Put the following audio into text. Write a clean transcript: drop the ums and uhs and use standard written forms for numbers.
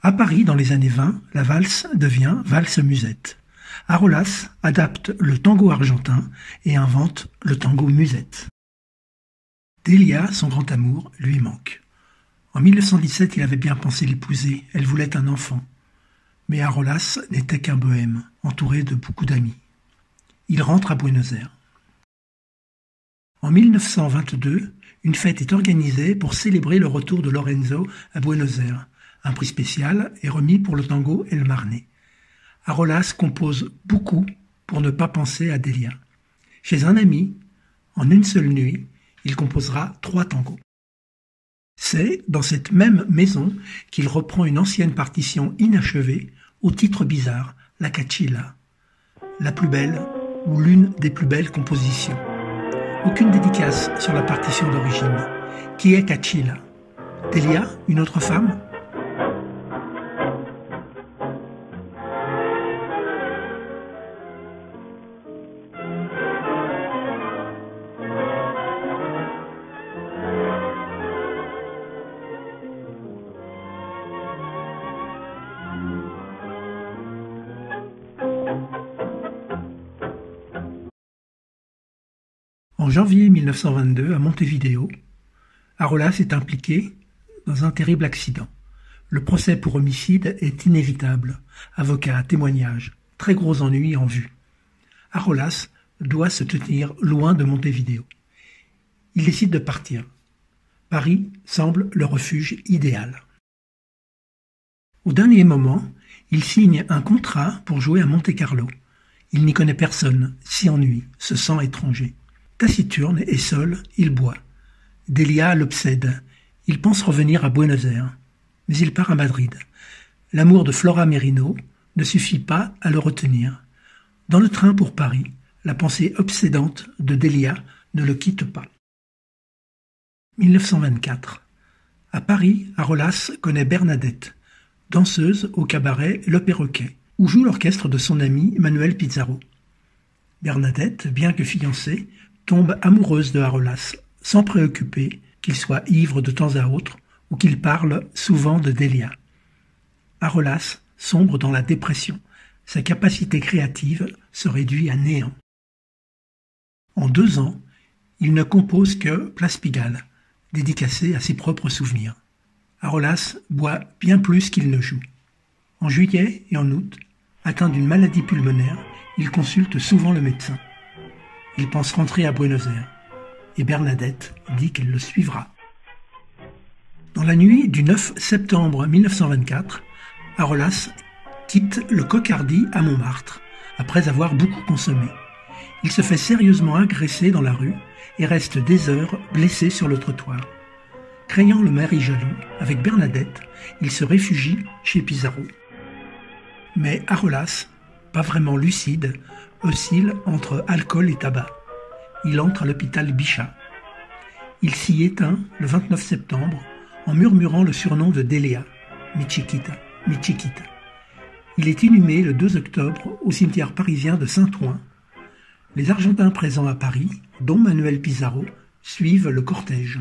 À Paris, dans les années 20, la valse devient valse-musette. Arolas adapte le tango argentin et invente le tango musette. Delia, son grand amour, lui manque. En 1917, il avait bien pensé l'épouser, elle voulait un enfant. Mais Arolas n'était qu'un bohème, entouré de beaucoup d'amis. Il rentre à Buenos Aires. En 1922, une fête est organisée pour célébrer le retour de Lorenzo à Buenos Aires. Un prix spécial est remis pour le tango El Marne. Arolas compose beaucoup pour ne pas penser à Delia. Chez un ami, en une seule nuit, il composera 3 tangos. C'est dans cette même maison qu'il reprend une ancienne partition inachevée au titre bizarre, la Cachilla, la plus belle ou l'une des plus belles compositions. Aucune dédicace sur la partition d'origine. Qui est Cachilla? Delia, une autre femme? En janvier 1922, à Montevideo, Arolas est impliqué dans un terrible accident. Le procès pour homicide est inévitable. Avocat, témoignage, très gros ennuis en vue. Arolas doit se tenir loin de Montevideo. Il décide de partir. Paris semble le refuge idéal. Au dernier moment, il signe un contrat pour jouer à Monte-Carlo. Il n'y connaît personne, s'y ennuie, se sent étranger. Taciturne et seul, il boit. Delia l'obsède. Il pense revenir à Buenos Aires. Mais il part à Madrid. L'amour de Flora Merino ne suffit pas à le retenir. Dans le train pour Paris, la pensée obsédante de Delia ne le quitte pas. 1924. À Paris, Arolas connaît Bernadette, danseuse au cabaret Le Perroquet, où joue l'orchestre de son ami Manuel Pizarro. Bernadette, bien que fiancée, tombe amoureuse de Arolas, sans préoccuper qu'il soit ivre de temps à autre ou qu'il parle souvent de Delia. Arolas sombre dans la dépression. Sa capacité créative se réduit à néant. En 2 ans, il ne compose que Place Pigalle, dédicacée à ses propres souvenirs. Arolas boit bien plus qu'il ne joue. En juillet et en août, atteint d'une maladie pulmonaire, il consulte souvent le médecin. Il pense rentrer à Buenos Aires, et Bernadette dit qu'elle le suivra. Dans la nuit du 9 septembre 1924, Arolas quitte le Coq-Hardy à Montmartre, après avoir beaucoup consommé. Il se fait sérieusement agresser dans la rue et reste des heures blessé sur le trottoir. Craignant le mari jaloux, avec Bernadette, il se réfugie chez Pizarro. Mais Arolas, pas vraiment lucide, oscille entre alcool et tabac. Il entre à l'hôpital Bichat. Il s'y éteint le 29 septembre en murmurant le surnom de Delia, mi chiquita, mi chiquita. Il est inhumé le 2 octobre au cimetière parisien de Saint-Ouen. Les Argentins présents à Paris, dont Manuel Pizarro, suivent le cortège.